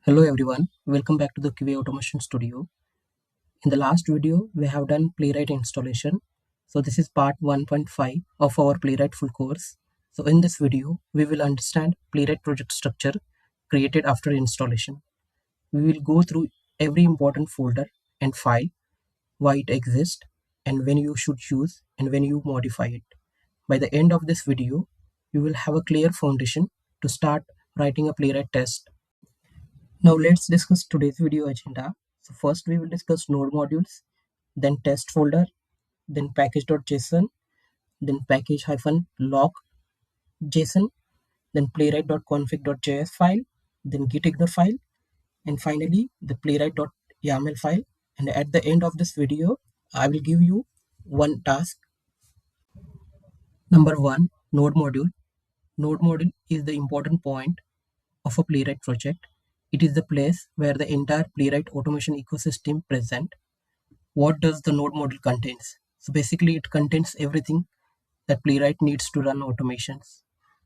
Hello everyone, welcome back to the QA Automation Studio. In the last video, we have done Playwright installation. So this is part 1.5 of our Playwright full course. So in this video, we will understand Playwright project structure created after installation. We will go through every important folder and file, why it exists, and when you should use and when you modify it. By the end of this video, you will have a clear foundation to start writing a Playwright test. Now let's discuss today's video agenda. So first we will discuss node modules, then test folder, then package.json, then package-lock.json, then playwright.config.js file, then gitignore file, and finally the playwright.yml file. And at the end of this video, I will give you one task. Number one, node module. Node module is the important point of a Playwright project. It is the place where the entire Playwright automation ecosystem present. What does the node module contains? So basically it contains everything that Playwright needs to run automations.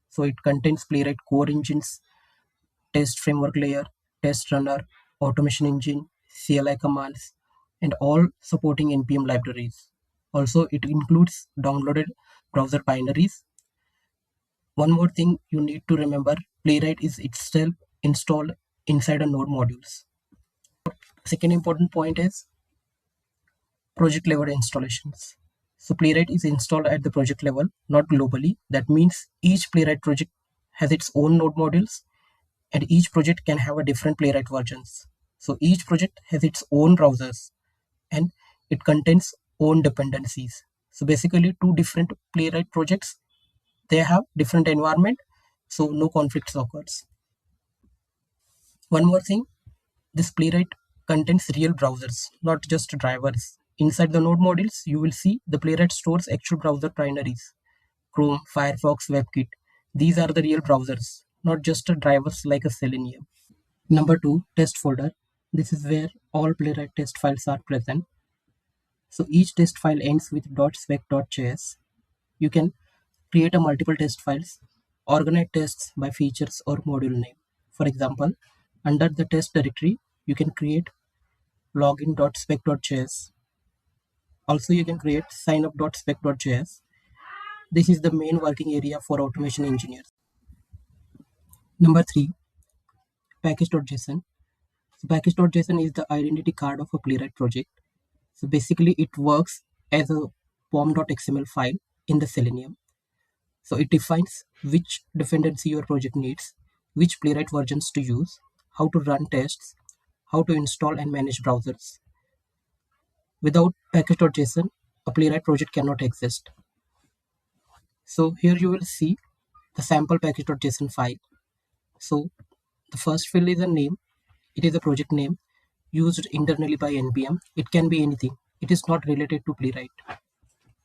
So it contains Playwright core engines, test framework layer, test runner, automation engine, CLI commands, and all supporting NPM libraries. Also it includes downloaded browser binaries. One more thing you need to remember, Playwright is itself installed inside a node modules. Second important point is project level installations. So Playwright is installed at the project level, not globally. That means each Playwright project has its own node modules and each project can have a different Playwright versions. So each project has its own browsers and it contains own dependencies. So basically two different Playwright projects, they have different environment, so no conflicts occurs. One more thing, this Playwright contains real browsers, not just drivers. Inside the node modules, you will see the Playwright stores actual browser binaries. Chrome, Firefox, WebKit. These are the real browsers, not just drivers like a Selenium. Number two, test folder. This is where all Playwright test files are present. So each test file ends with .spec.js. You can create a multiple test files, organize tests by features or module name. For example, under the test directory, you can create login.spec.js. Also, you can create signup.spec.js. This is the main working area for automation engineers. Number three, package.json. So package.json is the identity card of a Playwright project. So basically, it works as a pom.xml file in the Selenium. So it defines which dependency your project needs, which Playwright versions to use, how to run tests, how to install and manage browsers. Without package.json, a Playwright project cannot exist. So here you will see the sample package.json file. So the first field is a name. It is a project name used internally by NPM. It can be anything. It is not related to Playwright.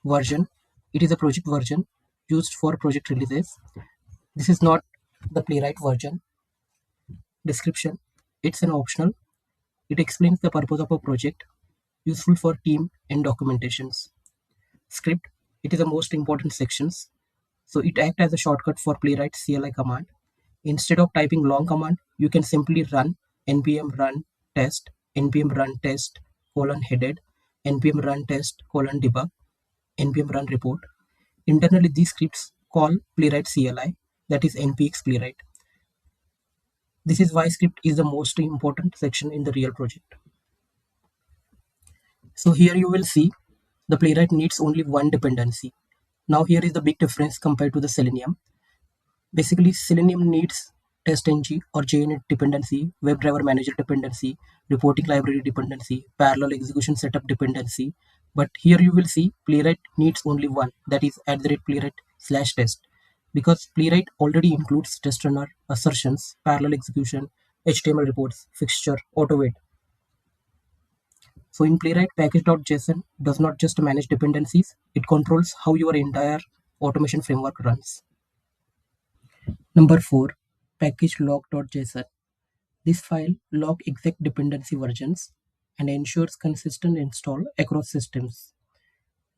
Version. It is a project version used for project releases. This is not the Playwright version. Description. It's an optional. It explains the purpose of a project, useful for team and documentations. Script. It is the most important sections. So it acts as a shortcut for Playwright CLI command. Instead of typing long command, you can simply run npm run test, npm run test headed, npm run test debug, npm run report. Internally, these scripts call Playwright CLI, that is npx Playwright. This is why script is the most important section in the real project. So here you will see the Playwright needs only one dependency. Now here is the big difference compared to the Selenium. Basically, Selenium needs testng or JUnit dependency, WebDriver Manager dependency, reporting library dependency, parallel execution setup dependency. But here you will see Playwright needs only one, that is @Playwright/test. Because Playwright already includes test runner, assertions, parallel execution, HTML reports, fixture, auto-wait. So in Playwright, package.json does not just manage dependencies, it controls how your entire automation framework runs. Number 4, package-lock.json. This file locks exact dependency versions and ensures consistent install across systems.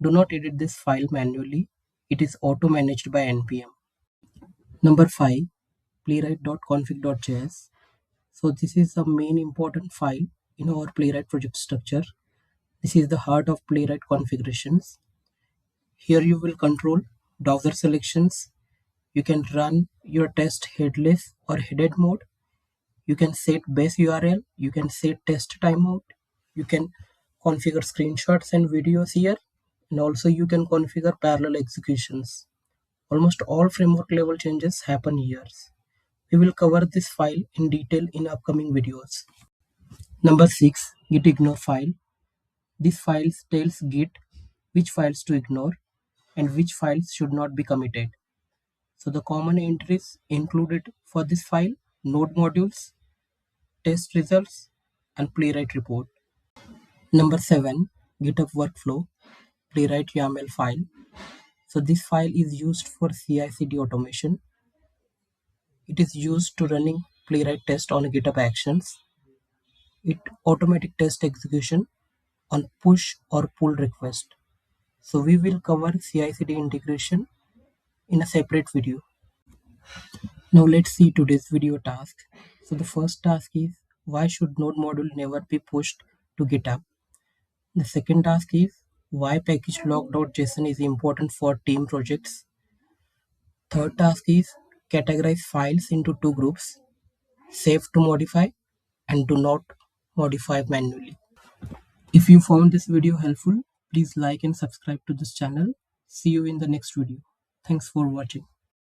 Do not edit this file manually. It is auto-managed by NPM. Number 5, playwright.config.js. So this is the main important file in our Playwright project structure. This is the heart of Playwright configurations. Here you will control browser selections. You can run your test headless or headed mode. You can set base URL. You can set test timeout. You can configure screenshots and videos here. And also you can configure parallel executions. Almost all framework level changes happen here. We will cover this file in detail in upcoming videos. Number 6. Gitignore file. This file tells Git which files to ignore and which files should not be committed. So the common entries included for this file: node modules, test results, and playwright report. Number 7. GitHub workflow, playwright.yml file. So this file is used for CI/CD automation. It is used to running playwright test on GitHub actions. It automatic test execution on push or pull request. So we will cover CI/CD integration in a separate video. Now let's see today's video task. So the first task is, why should node module never be pushed to GitHub? The second task is, why package-lock.json is important for team projects. Third task is, categorize files into two groups: save to modify and do not modify manually. If you found this video helpful, please like and subscribe to this channel. See you in the next video. Thanks for watching.